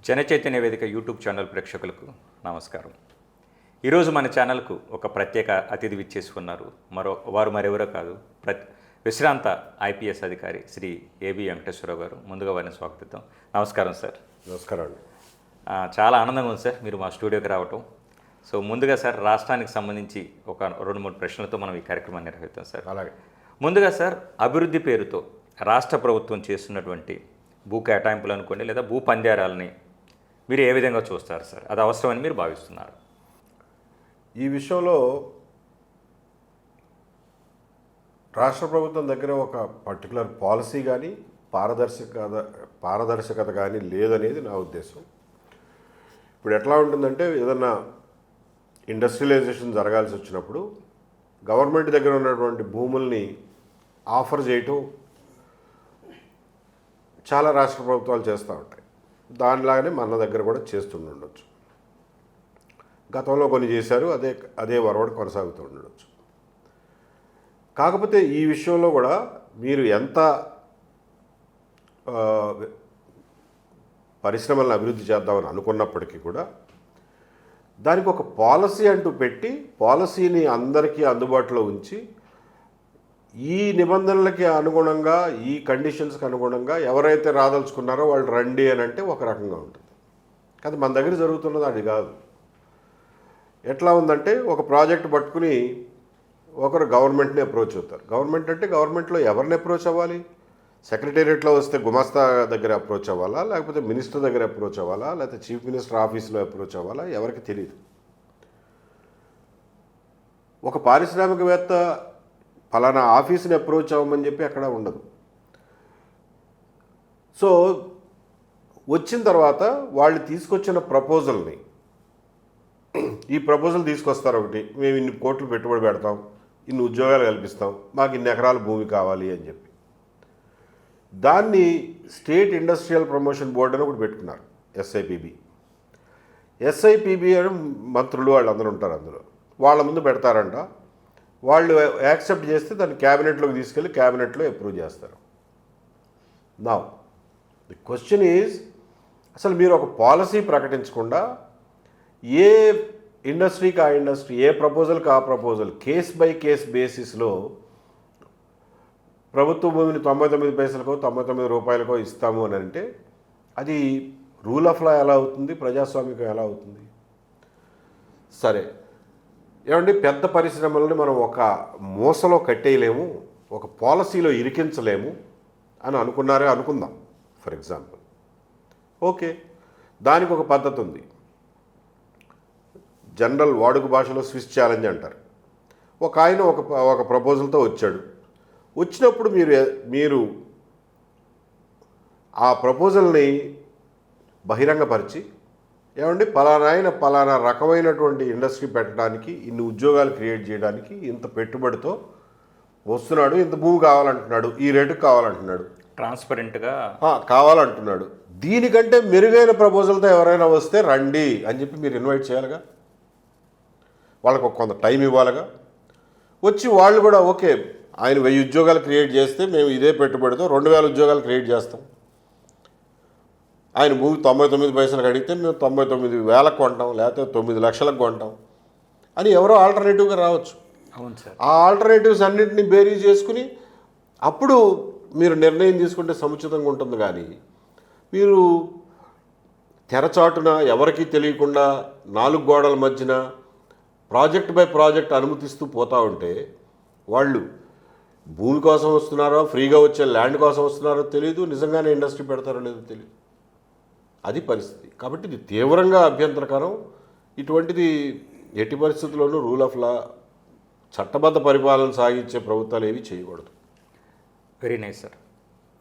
జనచైతన్య వేదిక YouTube channel ప్రేక్షకులకు నమస్కారం. ఈరోజు మన ఛానల్కు ఒక ప్రత్యేక అతిథి విచ్చేసుకున్నారు. వారు మరెవరో కాదు, విశ్రాంత ఐపీఎస్ అధికారి శ్రీ ఏబి వెంకటేశ్వరరావు గారు. ముందుగా వారిని స్వాగతిద్దాం. నమస్కారం సార్. నమస్కారం అండి. చాలా ఆనందంగా ఉంది సార్ మీరు మా స్టూడియోకి రావటం. సో ముందుగా సార్, రాష్ట్రానికి సంబంధించి ఒక 2-3 ప్రశ్నలతో మనం ఈ కార్యక్రమాన్ని నిర్వహిస్తాం సార్. అలాగే. ముందుగా సార్, అభివృద్ధి పేరుతో రాష్ట్ర ప్రభుత్వం చేస్తున్నటువంటి భూ కేటాయింపులు అనుకోండి లేదా భూ పందేరాలని మీరు ఏ విధంగా చూస్తారు సార్? అది అవసరమని మీరు భావిస్తున్నారు? ఈ విషయంలో రాష్ట్ర ప్రభుత్వం దగ్గర ఒక పర్టికులర్ పాలసీ కానీ పారదర్శకత కానీ లేదనేది నా ఉద్దేశం. ఇప్పుడు ఎట్లా ఉంటుందంటే, ఏదన్నా ఇండస్ట్రియలైజేషన్ జరగాల్సి వచ్చినప్పుడు గవర్నమెంట్ దగ్గర ఉన్నటువంటి భూముల్ని ఆఫర్ చేయటం చాలా రాష్ట్ర ప్రభుత్వాలు చేస్తూ ఉంటాయి. దానిలాగానే మన దగ్గర కూడా చేస్తుండొచ్చు. గతంలో కొన్ని చేశారు, అదే వరవడి కొనసాగుతూ ఉండొచ్చు. కాకపోతే ఈ విషయంలో కూడా మీరు ఎంత పరిశ్రమలను అభివృద్ధి చేద్దామని అనుకున్నప్పటికీ కూడా దానికి ఒక పాలసీ అంటూ పెట్టి, పాలసీని అందరికీ అందుబాటులో ఉంచి, ఈ నిబంధనలకి అనుగుణంగా, ఈ కండిషన్స్కి అనుగుణంగా ఎవరైతే రాదలుచుకున్నారో వాళ్ళు రండి అని అంటే ఒక రకంగా ఉంటుంది. కానీ మన దగ్గర జరుగుతున్నది అది కాదు. ఎట్లా ఉందంటే, ఒక ప్రాజెక్ట్ పట్టుకుని ఒకరు గవర్నమెంట్ని అప్రోచ్ అవుతారు. గవర్నమెంట్ అంటే గవర్నమెంట్లో ఎవరిని అప్రోచ్ అవ్వాలి? సెక్రటేరియట్లో వస్తే గుమాస్తా దగ్గర అప్రోచ్ అవ్వాలా, లేకపోతే మినిస్టర్ దగ్గర అప్రోచ్ అవ్వాలా, లేకపోతే చీఫ్ మినిస్టర్ ఆఫీస్లో అప్రోచ్ అవ్వాలా? ఎవరికి తెలియదు. ఒక పారిశ్రామికవేత్త ఫలానా ఆఫీస్ని అప్రోచ్ అవ్వమని చెప్పి అక్కడ ఉండదు. సో వచ్చిన తర్వాత వాళ్ళు తీసుకొచ్చిన ప్రపోజల్ని, ఈ ప్రపోజల్ తీసుకొస్తారు. ఒకటి, మేము ఇన్ని కోట్లు పెట్టుబడి పెడతాం, ఇన్ని ఉద్యోగాలు కల్పిస్తాం, మాకు ఇన్ని ఎకరాల భూమి కావాలి అని చెప్పి దాన్ని స్టేట్ ఇండస్ట్రియల్ ప్రమోషన్ బోర్డు అని ఒకటి పెట్టుకున్నారు, ఎస్ఐపిబి అని మంత్రులు వాళ్ళందరూ ఉంటారు. అందులో వాళ్ళ ముందు పెడతారంట. వాళ్ళు యాక్సెప్ట్ చేస్తే దాన్ని క్యాబినెట్లోకి తీసుకెళ్ళి క్యాబినెట్లో అప్రూవ్ చేస్తారు. నౌ ది క్వశ్చన్ ఈజ్, అసలు మీరు ఒక పాలసీ ప్రకటించకుండా ఏ ఇండస్ట్రీకి ఆ ఇండస్ట్రీ, ఏ ప్రపోజల్కి ఆ ప్రపోజల్, కేస్ బై కేస్ బేసిస్లో ప్రభుత్వ భూమిని 99 పైసలకో 99 రూపాయలకో ఇస్తాము అని అంటే అది రూల్ ఆఫ్ లా ఎలా అవుతుంది? ప్రజాస్వామికం ఎలా అవుతుంది? సరే, ఏమండి, పెద్ద పరిశ్రమలని మనం ఒక మూసలో కట్టేయలేము, ఒక పాలసీలో ఇరికించలేము అని అనుకుందాం ఫర్ ఎగ్జాంపుల్. ఓకే, దానికి ఒక పద్ధతి ఉంది. జనరల్ వాడుక భాషలో స్విస్ ఛాలెంజ్ అంటారు. ఒక ఆయన ఒక ప్రపోజల్తో వచ్చాడు. వచ్చినప్పుడు మీరు ఆ ప్రపోజల్ని బహిరంగపరిచి, ఏమండి, పలానా రకమైనటువంటి ఇండస్ట్రీ పెట్టడానికి, ఇన్ని ఉద్యోగాలు క్రియేట్ చేయడానికి ఇంత పెట్టుబడితో వస్తున్నాడు, ఇంత భూమి కావాలంటున్నాడు, ఈ రేటుకు కావాలంటున్నాడు, ట్రాన్స్పరెంట్గా కావాలంటున్నాడు, దీనికంటే మెరుగైన ప్రపోజల్తో ఎవరైనా వస్తే రండి అని చెప్పి మీరు ఇన్వైట్ చేయాలిగా. వాళ్ళకు కొంత టైం ఇవ్వాలిగా. వచ్చి వాళ్ళు కూడా ఓకే, ఆయన 1000 ఉద్యోగాలు క్రియేట్ చేస్తే మేము ఇదే పెట్టుబడితో 2000 ఉద్యోగాలు క్రియేట్ చేస్తాం. ఆయన భూమి 99 పైసలకు అడిగితే మేము 99,000కు కొంటాం, లేకపోతే 9 లక్షలకు కొంటాం అని ఎవరో ఆల్టర్నేటివ్గా రావచ్చు. అవును సార్. ఆ ఆల్టర్నేటివ్స్ అన్నింటినీ బేరీ చేసుకుని అప్పుడు మీరు నిర్ణయం తీసుకుంటే సముచితంగా ఉంటుంది. కానీ మీరు తెరచాటున ఎవరికీ తెలియకుండా 4 గోడల మధ్యన ప్రాజెక్ట్ బై ప్రాజెక్ట్ అనుమతిస్తూ పోతూ ఉంటే వాళ్ళు భూమి కోసం వస్తున్నారో, ఫ్రీగా వచ్చే ల్యాండ్ కోసం వస్తున్నారో తెలియదు, నిజంగానే ఇండస్ట్రీ పెడతారో లేదో తెలియదు. అది పరిస్థితి. కాబట్టి ఇది తీవ్రంగా అభ్యంతరకరం. ఇటువంటిది ఎట్టి పరిస్థితుల్లోనూ రూల్ ఆఫ్ లా, చట్టబద్ధ పరిపాలన సాగించే ప్రభుత్వాలు ఏవి చేయకూడదు. Very nice sir.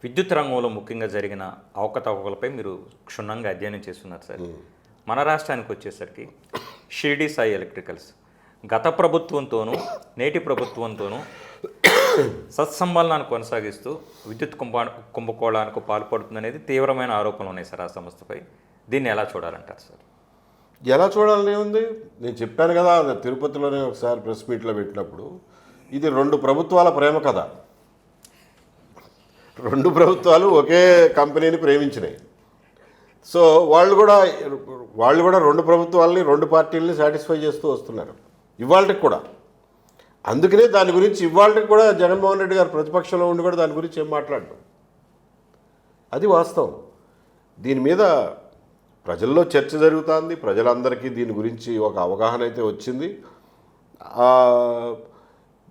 విద్యుత్ రంగంలో ముఖ్యంగా జరిగిన అవకతవకలపై మీరు క్షుణ్ణంగా అధ్యయనం చేస్తున్నారు సార్. మన రాష్ట్రానికి వచ్చేసరికి షిరిడి సాయి ఎలక్ట్రికల్స్ గత ప్రభుత్వంతోనూ నేటి ప్రభుత్వంతోనూ సత్సంబంధాన్ని కొనసాగిస్తూ విద్యుత్ కుంభకోణానికి పాల్పడుతుందనేది తీవ్రమైన ఆరోపణలు ఉన్నాయి సార్ ఆ సంస్థపై. దీన్ని ఎలా చూడాలంటారు సార్? ఎలా చూడాలని ఉంది? నేను చెప్పాను కదా, తిరుపతిలోనే ఒకసారి ప్రెస్ మీట్లో పెట్టినప్పుడు, ఇది 2 ప్రభుత్వాల ప్రేమ కథ. 2 ప్రభుత్వాలు ఒకే కంపెనీని ప్రేమించినాయి. సో వాళ్ళు కూడా రెండు ప్రభుత్వాలని రెండు పార్టీలని సాటిస్ఫై చేస్తూ వస్తున్నారు ఇవాళకి కూడా. అందుకనే దాని గురించి ఇవాళకి కూడా జగన్మోహన్ రెడ్డి గారు ప్రతిపక్షంలో ఉండి కూడా దాని గురించి ఏం మాట్లాడడం, అది వాస్తవం. దీని మీద ప్రజల్లో చర్చ జరుగుతుంది, ప్రజలందరికీ దీని గురించి ఒక అవగాహన అయితే వచ్చింది.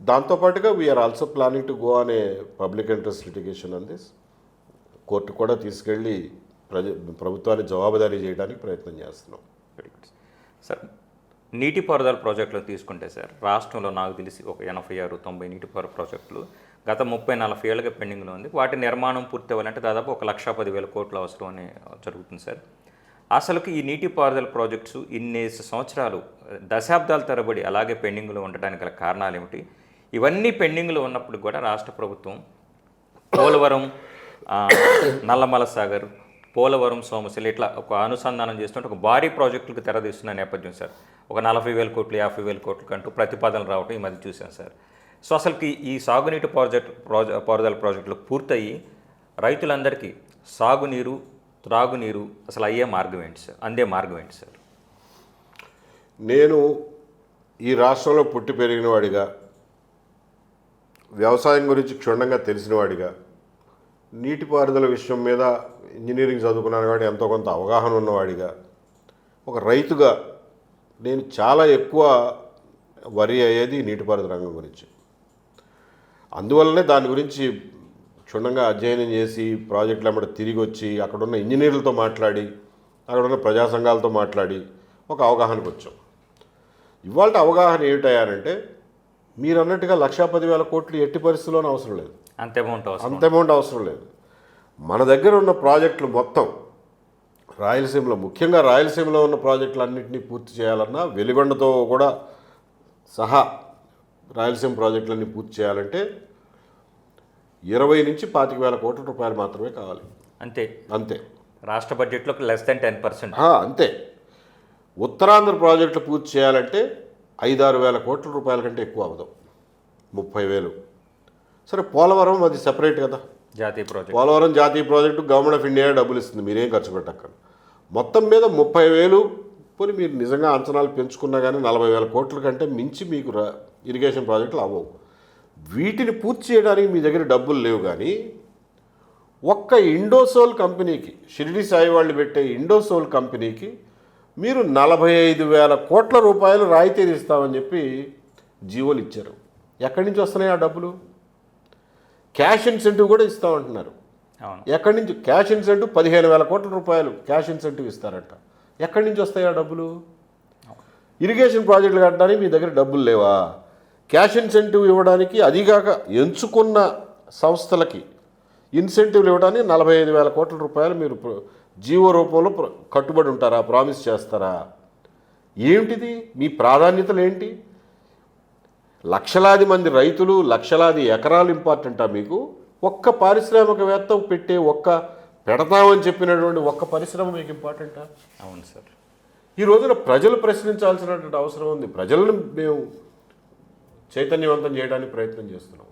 దాంతోపాటుగా we're also planning to go అనే public interest litigation on this. Court కూడా తీసుకెళ్ళి ప్రభుత్వాన్ని జవాబుదారీ చేయడానికి ప్రయత్నం చేస్తున్నాం. సార్, నీటిపారుదల ప్రాజెక్టులు తీసుకుంటే సార్, రాష్ట్రంలో నాకు తెలిసి ఒక 86-90 నీటిపారుదల ప్రాజెక్టులు గత 30-40 ఏళ్ళుగా పెండింగ్లో ఉంది. వాటి నిర్మాణం పూర్తి అవ్వాలంటే దాదాపు 1,10,000 కోట్ల అవసరం అని జరుగుతుంది సార్. అసలుకి ఈ నీటిపారుదల ప్రాజెక్ట్స్ ఇన్ని సంవత్సరాలు, దశాబ్దాల తరబడి అలాగే పెండింగ్లో ఉండడానికి గల కారణాలు ఏమిటి? ఇవన్నీ పెండింగ్లో ఉన్నప్పుడు కూడా రాష్ట్ర ప్రభుత్వం పోలవరం, నల్లమల సాగర్, పోలవరం, సోమశిల ఇట్లా ఒక అనుసంధానం చేస్తుంటే ఒక భారీ ప్రాజెక్టులకు తెరదీస్తున్న నేపథ్యం సార్. ఒక 40,000 కోట్లు 50,000 కోట్ల కంటూ ప్రతిపాదనలు రావటం ఈ మధ్య చూశాను సార్. సో అసలుకి ఈ సాగునీటి పారుదల ప్రాజెక్టులు పూర్తయి రైతులందరికీ సాగునీరు, త్రాగునీరు అసలు అయ్యే మార్గం ఏంటి సార్, అందే మార్గం ఏంటి సార్? నేను ఈ రాష్ట్రంలో పుట్టి పెరిగిన వాడిగా, వ్యవసాయం గురించి క్షుణ్ణంగా తెలిసిన వాడిగా, నీటిపారుదల విషయం మీద ఇంజనీరింగ్ చదువుకున్నాను కాబట్టి ఎంతో కొంత అవగాహన ఉన్నవాడిగా, ఒక రైతుగా నేను చాలా ఎక్కువ వరి అయ్యేది నీటిపారుదల రంగం గురించి. అందువల్లనే దాని గురించి క్షుణ్ణంగా అధ్యయనం చేసి ప్రాజెక్టులు అమ్మట తిరిగి వచ్చి అక్కడున్న ఇంజనీర్లతో మాట్లాడి, అక్కడున్న ప్రజా సంఘాలతో మాట్లాడి ఒక అవగాహనకు వచ్చాం. ఇవాళ అవగాహన ఏమిటయ్యారంటే, మీరు అన్నట్టుగా 1,10,000 కోట్లు ఎట్టి పరిస్థితుల్లోనూ అవసరం లేదు, అంత అమౌంట్ అవసరం లేదు. మన దగ్గర ఉన్న ప్రాజెక్టులు మొత్తం రాయలసీమలో, ముఖ్యంగా రాయలసీమలో ఉన్న ప్రాజెక్టులన్నింటినీ పూర్తి చేయాలన్నా, వెలిగొండతో కూడా సహా రాయలసీమ ప్రాజెక్టులన్నీ పూర్తి చేయాలంటే 20,000-25,000 కోట్ల రూపాయలు మాత్రమే కావాలి. అంతే రాష్ట్ర బడ్జెట్లో లెస్ దెన్ 10%. అంతే. ఉత్తరాంధ్ర ప్రాజెక్టులు పూర్తి చేయాలంటే 5-6 వేల కోట్ల రూపాయల కంటే ఎక్కువ అవదు, 30,000. సరే, పోలవరం అది సెపరేట్ కదా, జాతీయ ప్రాజెక్ట్. పోలవరం జాతీయ ప్రాజెక్టు గవర్నమెంట్ ఆఫ్ ఇండియా డబ్బులు ఇస్తుంది, మీరేం ఖర్చు పెట్టక్కర్లేదు. మొత్తం మీద 30,000 పోనీ మీరు నిజంగా అంచనాలు పెంచుకున్నా కానీ 40,000 కోట్ల కంటే మించి మీకు ఇరిగేషన్ ప్రాజెక్టులు అవ్వవు. వీటిని పూర్తి చేయడానికి మీ దగ్గర డబ్బులు లేవు. కానీ ఒక్క ఇండోసోల్ కంపెనీకి, షిరిడి సాయి వాళ్ళు పెట్టే ఇండోసోల్ కంపెనీకి మీరు 45,000 కోట్ల రూపాయలు రాయితీ ఇస్తామని చెప్పి జీవోలు ఇచ్చారు. ఎక్కడి నుంచి వస్తున్నాయి ఆ డబ్బులు? క్యాష్ ఇన్సెంటివ్ కూడా ఇస్తామంటున్నారు. ఎక్కడి నుంచి? క్యాష్ ఇన్సెంటివ్ 15,000 కోట్ల రూపాయలు క్యాష్ ఇన్సెంటివ్ ఇస్తారంట. ఎక్కడి నుంచి వస్తాయి ఆ డబ్బులు? ఇరిగేషన్ ప్రాజెక్టులు కట్టడానికి మీ దగ్గర డబ్బులు లేవా? క్యాష్ ఇన్సెంటివ్ ఇవ్వడానికి, అదిగాక ఎంచుకున్న సంస్థలకి ఇన్సెంటివ్లు ఇవ్వడానికి 45,000 కోట్ల రూపాయలు మీరు జీవో రూపంలో కట్టుబడి ఉంటారా? ప్రామిస్ చేస్తారా? ఏమిటిది? మీ ప్రాధాన్యతలు ఏంటి? లక్షలాది మంది రైతులు, లక్షలాది ఎకరాలు ఇంపార్టెంటా మీకు? ఒక్క పారిశ్రామికవేత్త పెట్టే, పెడతామని చెప్పినటువంటి ఒక్క పరిశ్రమ మీకు ఇంపార్టెంటా? అవును సార్. ఈ రోజున ప్రజలు ప్రశ్నించాల్సినటువంటి అవసరం ఉంది. ప్రజలను మేము చైతన్యవంతం చేయడానికి ప్రయత్నం చేస్తున్నాం.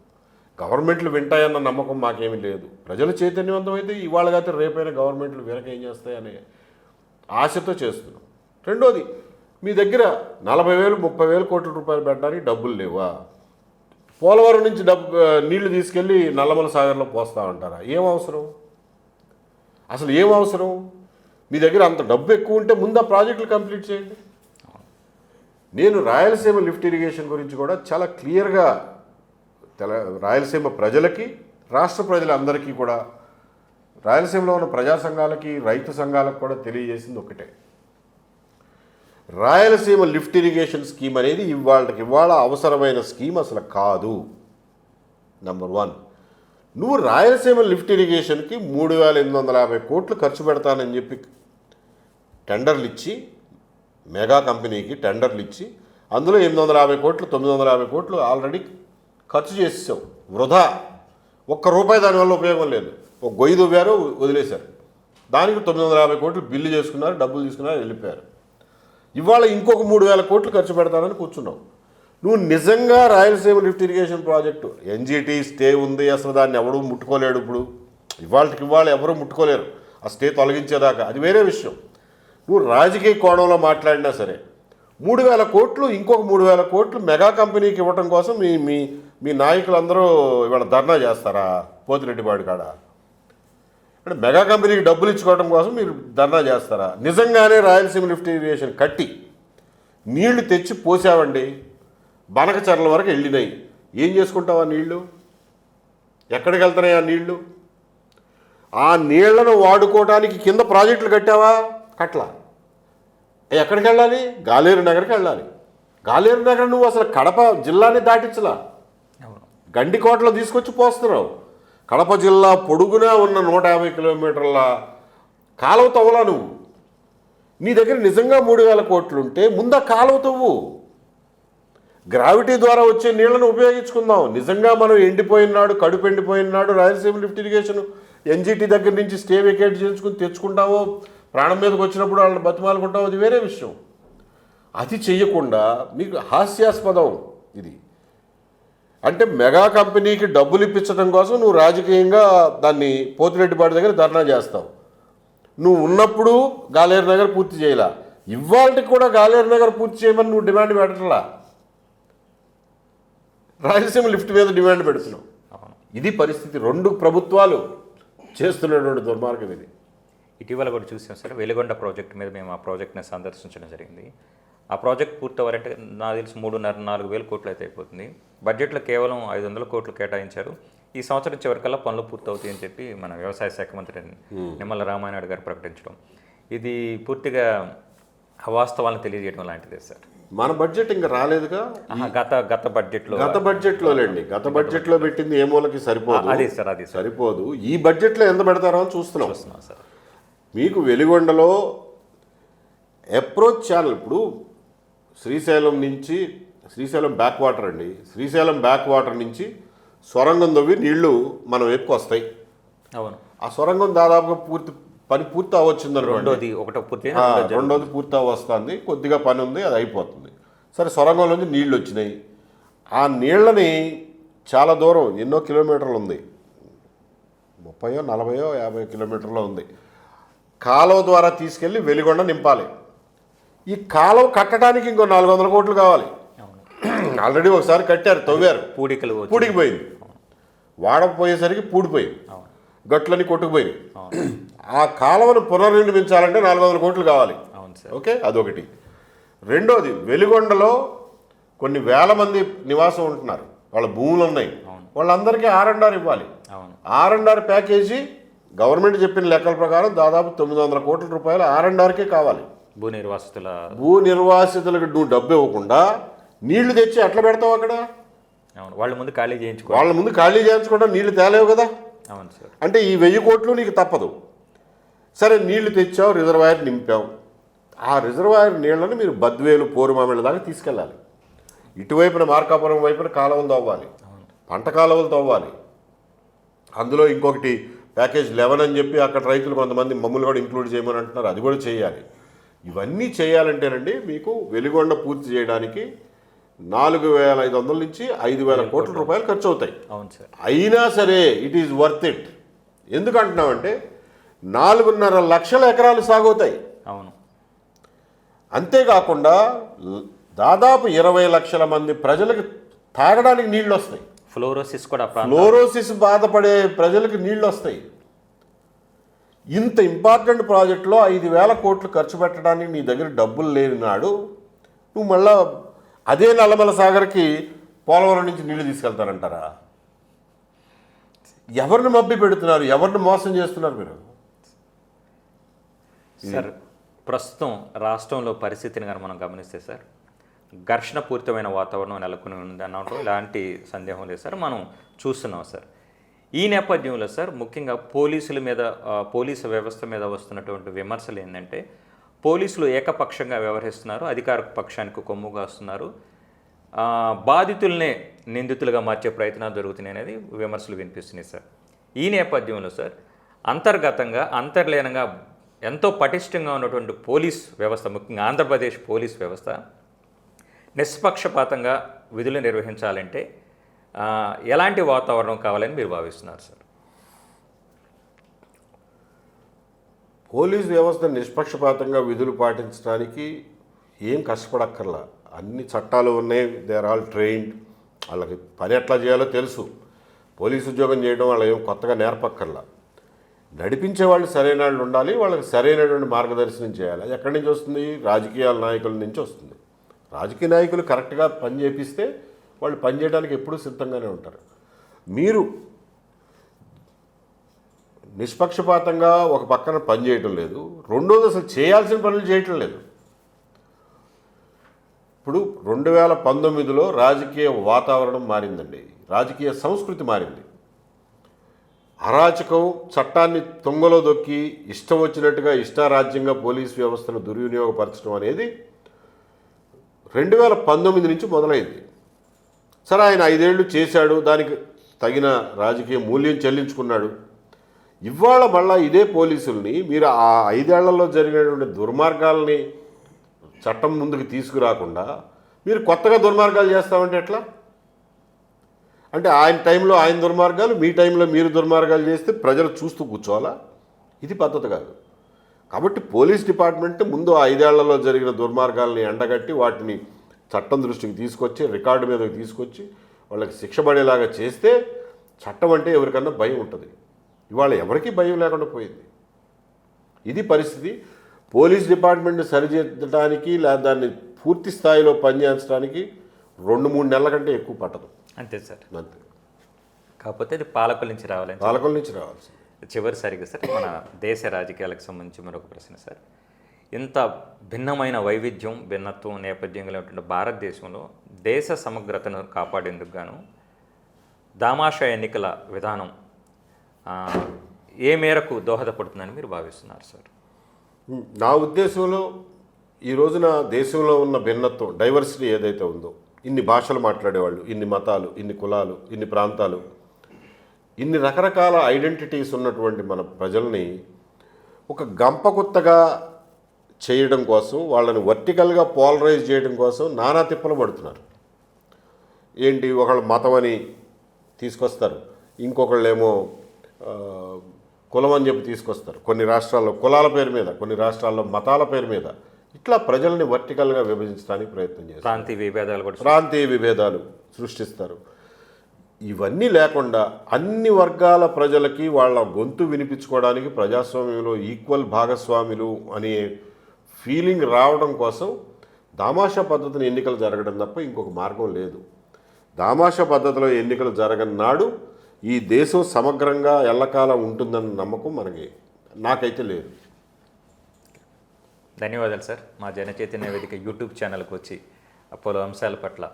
గవర్నమెంట్లు వింటాయన్న నమ్మకం మాకేమీ లేదు. ప్రజలు చైతన్యవంతం అయితే ఇవాళ కాదు రేపైనా గవర్నమెంట్లు వెనకేం చేస్తాయనే ఆశతో చేస్తున్నాం. రెండోది, మీ దగ్గర 40,000-30,000 కోట్ల రూపాయలు పెట్టడానికి డబ్బులు లేవా? పోలవరం నుంచి నీళ్లు తీసుకెళ్ళి నల్లమల సాగర్లో పోస్తామంటారా? ఏం అవసరం? అసలు ఏం అవసరం? మీ దగ్గర అంత డబ్బు ఎక్కువ ఉంటే ముందు ఆ ప్రాజెక్టులు కంప్లీట్ చేయండి. నేను రాయలసీమ లిఫ్ట్ ఇరిగేషన్ గురించి కూడా చాలా క్లియర్గా రాయలసీమ ప్రజలకి, రాష్ట్ర ప్రజలందరికీ కూడా, రాయలసీమలో ఉన్న ప్రజా సంఘాలకి, రైతు సంఘాలకు కూడా తెలియజేసింది ఒకటే, రాయలసీమ లిఫ్ట్ ఇరిగేషన్ స్కీమ్ అనేది ఇవాళ అవసరమైన స్కీమ్ అసలు కాదు. నెంబర్ 1, నువ్వు రాయలసీమ లిఫ్ట్ ఇరిగేషన్కి 3,850 కోట్లు ఖర్చు పెడతానని చెప్పి టెండర్లు ఇచ్చి, మెగా కంపెనీకి టెండర్లు ఇచ్చి, అందులో 850 కోట్లు 950 కోట్లు ఆల్రెడీ ఖర్చు చేసేసావు వృధా. ఒక్క రూపాయి దానివల్ల ఉపయోగం లేదు. ఒక గొయ్యి దువ్వారు, వదిలేశారు. దానికి 950 కోట్లు బిల్లు చేసుకున్నారు, డబ్బులు తీసుకున్నారు, వెళ్ళిపోయారు. ఇవాళ ఇంకొక 3,000 కోట్లు ఖర్చు పెడతానని కూర్చున్నావు. నువ్వు నిజంగా Rayalaseema lift irrigation project, NGT stay ఉంది, అసలు దాన్ని ఎవడూ ముట్టుకోలేడు. ఇప్పుడు ఇవాళ ఎవరు ముట్టుకోలేరు. ఆ స్టే తొలగించేదాకా అది వేరే విషయం. నువ్వు రాజకీయ కోణంలో మాట్లాడినా సరే 3,000 కోట్లు ఇంకొక 3,000 కోట్లు మెగా కంపెనీకి ఇవ్వటం కోసం మీ మీ మీ నాయకులందరూ ఇవాళ ధర్నా చేస్తారా పోతిరెడ్డిపాడు కాడ? అంటే మెగా కంపెనీకి డబ్బులు ఇచ్చుకోవడం కోసం మీరు ధర్నా చేస్తారా? నిజంగానే రాయలసీమ లిఫ్ట్ ఇరిగేషన్ కట్టి నీళ్లు తెచ్చి పోసావండి, బనకచర్ల వరకు వెళ్ళినాయి. ఏం చేసుకుంటావు ఆ నీళ్లు? ఎక్కడికి వెళ్తున్నాయి ఆ నీళ్లు? ఆ నీళ్లను వాడుకోవడానికి కింద ప్రాజెక్టులు కట్టావా? కట్లా. ఎక్కడికి వెళ్ళాలి? గాలేరు నగర్కి వెళ్ళాలి. గాలేరు నగర్ నువ్వు అసలు కడప జిల్లాని దాటించలా, గండికోటలో తీసుకొచ్చి పోస్తున్నావు. కడప జిల్లా పొడుగునా ఉన్న 150 కిలోమీటర్ల కాలువ తవ్వలా నువ్వు. నీ దగ్గర నిజంగా 3,000 కోట్లుంటే ముందు ఆ కాలువ తవ్వు, గ్రావిటీ ద్వారా వచ్చే నీళ్లను ఉపయోగించుకుందాం. నిజంగా మనం ఎండిపోయినాడు, కడుపు ఎండిపోయినాడు, రాయలసీమ లిఫ్ట్ ఇరిగేషన్ ఎన్జిటి దగ్గర నుంచి స్టే వెకేట్ చేయించుకుని తెచ్చుకుంటావో, ప్రాణం మీదకి వచ్చినప్పుడు వాళ్ళని బతిమాలుకుంటావు, అది వేరే విషయం. అది చెయ్యకుండా మీకు హాస్యాస్పదం ఇది. అంటే మెగా కంపెనీకి డబ్బులు ఇప్పించడం కోసం నువ్వు రాజకీయంగా దాన్ని పోతిరెడ్డిపాటి దగ్గర ధర్నా చేస్తావు. నువ్వు ఉన్నప్పుడు గాలేరు నగర్ పూర్తి చేయాల, ఇవాళకి కూడా గాలేరు నగర్ పూర్తి చేయమని నువ్వు డిమాండ్ పెట్టట్లా, రాయలసీమ లిఫ్ట్ మీద డిమాండ్ పెడుతున్నావు. ఇది పరిస్థితి. 2 ప్రభుత్వాలు చేస్తున్నటువంటి దుర్మార్గం ఇది. ఇటీవల కూడా చూసాం సార్, వెలిగొండ ప్రాజెక్ట్ మీద మేము ఆ ప్రాజెక్ట్ని సందర్శించడం జరిగింది. ఆ ప్రాజెక్ట్ పూర్తవ్వాలంటే నాకు తెలిసి 3,500-4,000 వేల కోట్లు అయితే అయిపోతుంది. బడ్జెట్లో కేవలం 500 కోట్లు కేటాయించారు. ఈ సంవత్సరం చివరికల్లా పనులు పూర్తవుతాయని చెప్పి మన వ్యవసాయ శాఖ మంత్రి నిమ్మల రామానాయుడు గారు ప్రకటించడం, ఇది పూర్తిగా అవాస్తవాలను తెలియజేయడం లాంటిదే సార్. మన బడ్జెట్ ఇంకా రాలేదుగా. గత బడ్జెట్లో గత బడ్జెట్లో పెట్టింది ఏ మూలకి సరిపోదు. అదే సార్, అది సరిపోదు. ఈ బడ్జెట్లో ఎంత పెడతారో అని చూస్తున్నాం సార్. మీకు వెలిగొండలో అప్రోచ్ ఛానల్, ఇప్పుడు శ్రీశైలం బ్యాక్ వాటర్ అండి, శ్రీశైలం బ్యాక్ వాటర్ నుంచి సొరంగం తవ్వి నీళ్లు మన వైపుకి వస్తాయి. అవును. ఆ సొరంగం దాదాపుగా పని పూర్తి అవ్వచ్చిందని, రెండోది పూర్తి వస్తుంది, కొద్దిగా పని ఉంది, అది అయిపోతుంది. సరే, సొరంగంలోంచి నీళ్ళు వచ్చినాయి. ఆ నీళ్ళని చాలా దూరం, ఎన్నో కిలోమీటర్లు ఉంది, 30, 40, 50 కిలోమీటర్లో ఉంది, కాలువ ద్వారా తీసుకెళ్ళి వెలిగొండ నింపాలి. ఈ కాలువ కట్టడానికి ఇంకో 400 కోట్లు కావాలి. ఆల్రెడీ ఒకసారి కట్టారు, తవ్వారు, పూడికిపోయింది, వాడకపోయేసరికి పూడిపోయింది, గట్లని కొట్టుకుపోయింది. ఆ కాలువను పునర్నిర్మించాలంటే 400 కోట్లు కావాలి. ఓకే, అదొకటి. రెండోది, వెలిగొండలో కొన్ని వేల మంది నివాసం ఉంటున్నారు, వాళ్ళ భూములు ఉన్నాయి, వాళ్ళందరికీ R&R ఇవ్వాలి. R&R ప్యాకేజీ గవర్నమెంట్ చెప్పిన లెక్కల ప్రకారం దాదాపు 900 కోట్ల రూపాయలు R&Rకే కావాలి. భూ నిర్వాసితులకు నువ్వు డబ్బు ఇవ్వకుండా నీళ్లు తెచ్చి ఎట్లా పెడతావు అక్కడ? వాళ్ళ ముందు ఖాళీ చేయించుకోవడం నీళ్లు తేలేవు కదా. అంటే ఈ 1000 కోట్లు నీకు తప్పదు. సరే, నీళ్లు తెచ్చావు, రిజర్వాయర్ నింపావు. ఆ రిజర్వాయర్ నీళ్లను మీరు బద్వేలు, పోరుమామిళ్ళ దాకా తీసుకెళ్ళాలి. ఇటువైపున మార్కాపురం వైపున కాలువలు తవ్వాలి, పంట కాలువలు తవ్వాలి. అందులో ఇంకొకటి ప్యాకేజ్ 11 అని చెప్పి అక్కడ రైతులు కొంతమంది మమ్మల్ని కూడా ఇంక్లూడ్ చేయమని అంటున్నారు, అది కూడా చేయాలి. ఇవన్నీ చేయాలంటేనండి మీకు వెలిగొండ పూర్తి చేయడానికి 4,500 నుంచి 5,000 కోట్ల రూపాయలు ఖర్చు అవుతాయి. అయినా సరే ఇట్ ఈజ్ వర్త్ ఇట్. ఎందుకు అంటున్నామంటే 4.5 లక్షల ఎకరాలు సాగవుతాయి. అంతేకాకుండా దాదాపు 20 లక్షల మంది ప్రజలకు తాగడానికి నీళ్ళు వస్తాయి. ఫ్లోరోసిస్ బాధపడే ప్రజలకు నీళ్ళు వస్తాయి. ఇంత ఇంపార్టెంట్ ప్రాజెక్టులో 5,000 కోట్లు ఖర్చు పెట్టడానికి నీ దగ్గర డబ్బులు లేని నాడు నువ్వు మళ్ళా అదే నల్లమల సాగర్కి పోలవరం నుంచి నీళ్లు తీసుకెళ్తారంటారా? ఎవరిని మభ్య పెడుతున్నారు? ఎవరిని మోసం చేస్తున్నారు మీరు? సార్, ప్రస్తుతం రాష్ట్రంలో పరిస్థితిని కనుక మనం గమనిస్తే సార్, ఘర్షణ పూరితమైన వాతావరణం నెలకొని ఉంది అన్నట్టు ఎలాంటి సందేహం లేదు సార్. మనం చూస్తున్నాం సార్. ఈ నేపథ్యంలో సార్, ముఖ్యంగా పోలీసు వ్యవస్థ మీద వస్తున్నటువంటి విమర్శలు ఏంటంటే, పోలీసులు ఏకపక్షంగా వ్యవహరిస్తున్నారు, అధికార పక్షానికి కొమ్ముగా వస్తున్నారు, బాధితులనే నిందితులుగా మార్చే ప్రయత్నాలు జరుగుతున్నాయి అనేది విమర్శలు వినిపిస్తున్నాయి సార్. ఈ నేపథ్యంలో సార్, అంతర్గతంగా అంతర్లీనంగా ఎంతో పటిష్టంగా ఉన్నటువంటి పోలీస్ వ్యవస్థ, ముఖ్యంగా ఆంధ్రప్రదేశ్ పోలీస్ వ్యవస్థ నిష్పక్షపాతంగా విధులు నిర్వహించాలంటే ఎలాంటి వాతావరణం కావాలని మీరు భావిస్తున్నారు సార్? పోలీస్ వ్యవస్థ నిష్పక్షపాతంగా విధులు పాటించడానికి ఏం కష్టపడక్కర్లా, అన్ని చట్టాలు ఉన్నాయి, దే ఆర్ ఆల్ ట్రైన్డ్, వాళ్ళకి పని ఎట్లా చేయాలో తెలుసు. పోలీసు ఉద్యోగం చేయడం వాళ్ళు ఏం కొత్తగా నేర్పక్కర్లా. నడిపించే వాళ్ళు సరైన వాళ్ళు ఉండాలి, వాళ్ళకి సరైనటువంటి మార్గదర్శనం చేయాలి. అది ఎక్కడి నుంచి వస్తుంది? రాజకీయ నాయకుల నుంచి వస్తుంది. రాజకీయ నాయకులు కరెక్ట్గా పని చేపిస్తే వాళ్ళు పని చేయడానికి ఎప్పుడూ సిద్ధంగానే ఉంటారు. మీరు నిష్పక్షపాతంగా ఒక పక్కన పని చేయటం లేదు, రెండోది అసలు చేయాల్సిన పనులు చేయటం లేదు. ఇప్పుడు 2019లో రాజకీయ వాతావరణం మారిందండి, రాజకీయ సంస్కృతి మారింది. అరాచకం, చట్టాన్ని తొంగలో దొక్కి ఇష్టం వచ్చినట్టుగా ఇష్టారాజ్యంగా పోలీస్ వ్యవస్థను దుర్వినియోగపరచడం అనేది 2019 నుంచి మొదలైంది. సరే, ఆయన 5 ఏళ్ళు చేశాడు, దానికి తగిన రాజకీయ మూల్యం చెల్లించుకున్నాడు. ఇవాళ మళ్ళా ఇదే పోలీసుల్ని మీరు ఆ 5 ఏళ్లలో జరిగినటువంటి దుర్మార్గాల్ని చట్టం ముందుకు తీసుకురాకుండా మీరు కొత్తగా దుర్మార్గాలు చేస్తామంటే ఎట్లా? అంటే ఆయన టైంలో ఆయన దుర్మార్గాలు, మీ టైంలో మీరు దుర్మార్గాలు చేస్తే ప్రజలు చూస్తూ కూర్చోవాలా? ఇది పద్ధతి కాదు. కాబట్టి పోలీస్ డిపార్ట్మెంట్ ముందు 5 ఏళ్లలో జరిగిన దుర్మార్గాల్ని ఎండగట్టి వాటిని చట్టం దృష్టికి తీసుకొచ్చి రికార్డు మీదకి తీసుకొచ్చి వాళ్ళకి శిక్ష పడేలాగా చేస్తే చట్టం అంటే ఎవరికన్నా భయం ఉంటుంది. ఇవాళ ఎవరికీ భయం లేకుండా పోయింది. ఇది పరిస్థితి. పోలీస్ డిపార్ట్మెంట్ సరిచేయడానికి లేదా దాన్ని పూర్తి స్థాయిలో పనిచేయించడానికి 2-3 నెలల కంటే ఎక్కువ పట్టదు. అంతే సార్. అంతే. కాకపోతే ఇది పాలకుల నుంచి రావాలి. పాలకుల నుంచి రావాల్సింది. చివరిసారిగా సార్, మన దేశ రాజకీయాలకు సంబంధించి మరొక ప్రశ్న సార్. ఇంత భిన్నమైన వైవిధ్యం, భిన్నత్వం నేపథ్యం కలిగినటువంటి భారతదేశంలో దేశ సమగ్రతను కాపాడేందుకు గాను దామాషా ఎన్నికల విధానం ఏ మేరకు దోహదపడుతుందని మీరు భావిస్తున్నారు సార్? నా ఉద్దేశంలో ఈ రోజున దేశంలో ఉన్న భిన్నత్వం, డైవర్సిటీ ఏదైతే ఉందో, ఇన్ని భాషలు మాట్లాడేవాళ్ళు, ఇన్ని మతాలు, ఇన్ని కులాలు, ఇన్ని ప్రాంతాలు, ఇన్ని రకరకాల ఐడెంటిటీస్ ఉన్నటువంటి మన ప్రజల్ని ఒక గంపగుత్తగా చేయడం కోసం, వాళ్ళని వర్టికల్గా పోలరైజ్ చేయడం కోసం నానా తిప్పలు పడుతున్నారు. ఏంటి, ఒకళ్ళు మతం అని తీసుకొస్తారు, ఇంకొకళ్ళేమో కులం అని చెప్పి తీసుకొస్తారు. కొన్ని రాష్ట్రాల్లో కులాల పేరు మీద, కొన్ని రాష్ట్రాల్లో మతాల పేరు మీద ఇట్లా ప్రజల్ని వర్టికల్గా విభజించడానికి ప్రయత్నం చేస్తారు. ప్రాంతీయ విభేదాలు సృష్టిస్తారు. ఇవన్నీ లేకుండా అన్ని వర్గాల ప్రజలకి వాళ్ళ గొంతు వినిపించుకోవడానికి ప్రజాస్వామ్యంలో ఈక్వల్ భాగస్వాములు అనే ఫీలింగ్ రావడం కోసం దామాషా పద్ధతిని ఎన్నికలు జరగడం తప్ప ఇంకొక మార్గం లేదు. దామాషా పద్ధతిలో ఎన్నికలు జరగని నాడు ఈ దేశం సమగ్రంగా ఎల్లకాలం ఉంటుందన్న నమ్మకం నాకైతే లేదు. ధన్యవాదాలు సార్. మా జనచైతన్య వేదిక యూట్యూబ్ ఛానల్కి వచ్చి పలు అంశాల పట్ల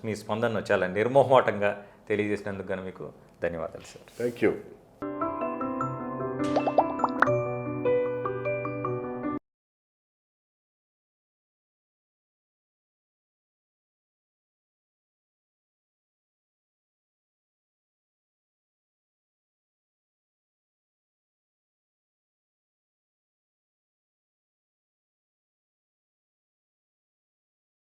మీ స్పందనను చాలా నిర్మోహమాటంగా తెలియజేసినందుకు గాను మీకు ధన్యవాదాలు సార్. Thank you.